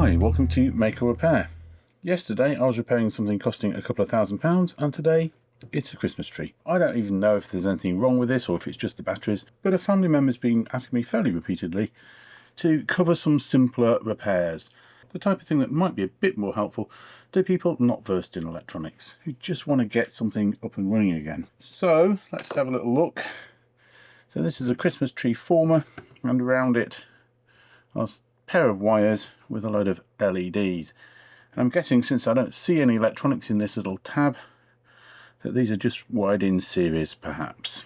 Hi, welcome to Make a Repair. Yesterday I was repairing something costing a couple of £1,000 and today it's a Christmas tree. I don't even know if there's anything wrong with this or if it's just the batteries, but a family member's been asking me fairly repeatedly to cover some simpler repairs. The type of thing that might be a bit more helpful to people not versed in electronics, who just want to get something up and running again. So let's have a little look. So this is a Christmas tree former, and around it are a pair of wires with a load of LEDs. And I'm guessing, since I don't see any electronics in this little tab, that these are just wired in series perhaps.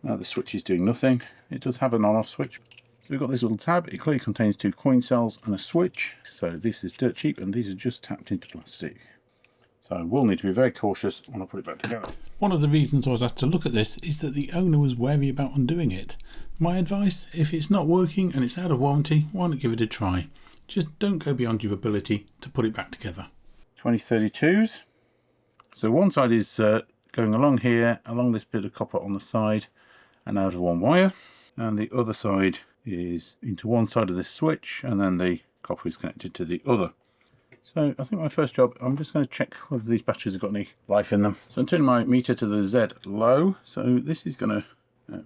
Now the switch is doing nothing. It does have an on-off switch. So we've got this little tab. It clearly contains 2 coin cells and a switch. So this is dirt cheap and these are just tapped into plastic. So I will need to be very cautious when I put it back together. One of the reasons I was asked to look at this is that the owner was wary about undoing it. My advice, if it's not working and it's out of warranty, why not give it a try? Just don't go beyond your ability to put it back together. 2032s. So one side is going along here, along this bit of copper on the side and out of one wire. And the other side is into one side of this switch and then the copper is connected to the other. So I think my first job, I'm just going to check whether these batteries have got any life in them. So I'm turning my meter to the Z low. So this is going to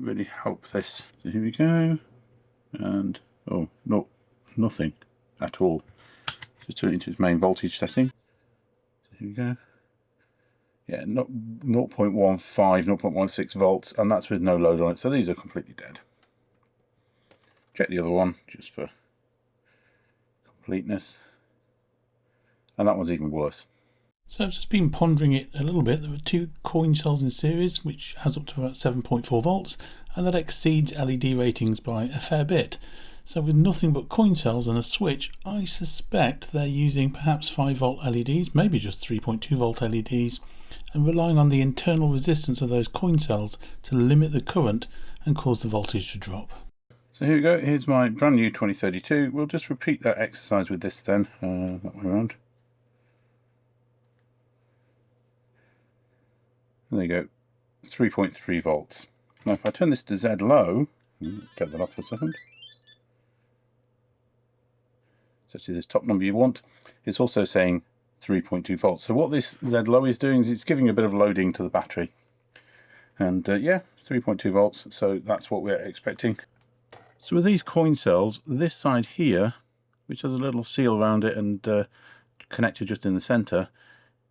really help this. So here we go. And, oh, no, nothing at all. Just turn it into its main voltage setting. So here we go. Yeah, 0.15, 0.16 volts, and that's with no load on it. So these are completely dead. Check the other one, just for completeness. And that one's even worse. So I've just been pondering it a little bit. There are 2 coin cells in series, which has up to about 7.4 volts, and that exceeds LED ratings by a fair bit. So with nothing but coin cells and a switch, I suspect they're using perhaps 5 volt LEDs, maybe just 3.2 volt LEDs, and relying on the internal resistance of those coin cells to limit the current and cause the voltage to drop. So here we go, here's my brand new 2032. We'll just repeat that exercise with this then, that way around. And there you go, 3.3 volts. Now if I turn this to Z low, get that off for a second. So actually this top number you want, it's also saying 3.2 volts. So what this Z low is doing is it's giving a bit of loading to the battery. And yeah, 3.2 volts, so that's what we're expecting. So with these coin cells, this side here, which has a little seal around it and connected just in the center,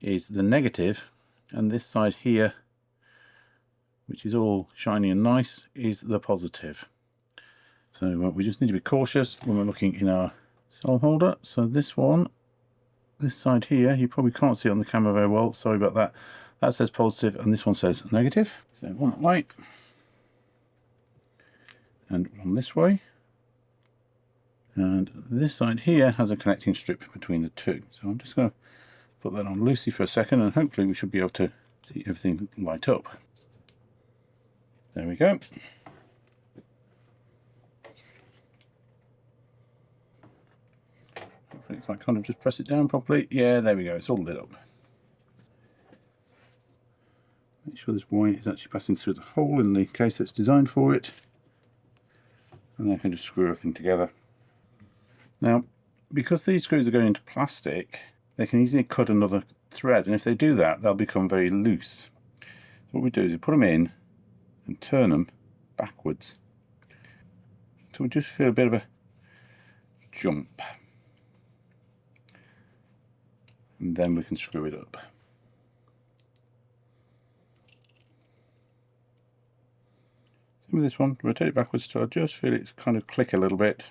is the negative. And this side here, which is all shiny and nice, is the positive. So we just need to be cautious when we're looking in our cell holder. So this one, this side here, you probably can't see it on the camera very well, sorry about that. That says positive and this one says negative. So one that way and one this way. And this side here has a connecting strip between the two. So I'm just going to put that on loosely for a second and hopefully we should be able to see everything light up. There we go. Hopefully if I kind of just press it down properly, yeah, there we go, it's all lit up. Make sure this wire is actually passing through the hole in the case that's designed for it. And I can just screw everything together. Now, because these screws are going into plastic, they can easily cut another thread, and if they do that, they'll become very loose. So what we do is we put them in and turn them backwards. So we just feel a bit of a jump. And then we can screw it up. Same with this one, rotate it backwards so I just feel it kind of click a little bit.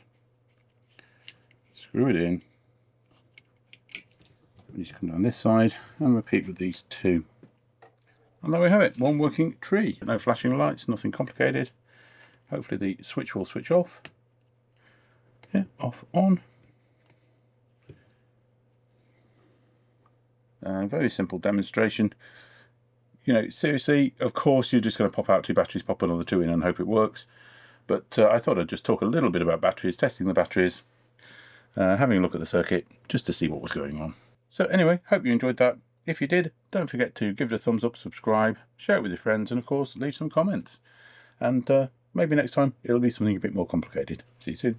Screw it in. We just come down this side and repeat with these 2. And there we have it, one working tree. No flashing lights, nothing complicated. Hopefully the switch will switch off. Yeah, off, on. Very simple demonstration. You know, seriously, of course you're just going to pop out 2 batteries, pop another 2 in and hope it works. But I thought I'd just talk a little bit about batteries, testing the batteries, having a look at the circuit, just to see what was going on. So anyway, hope you enjoyed that. If you did, don't forget to give it a thumbs up, subscribe, share it with your friends, and of course leave some comments. And maybe next time it'll be something a bit more complicated. See you soon.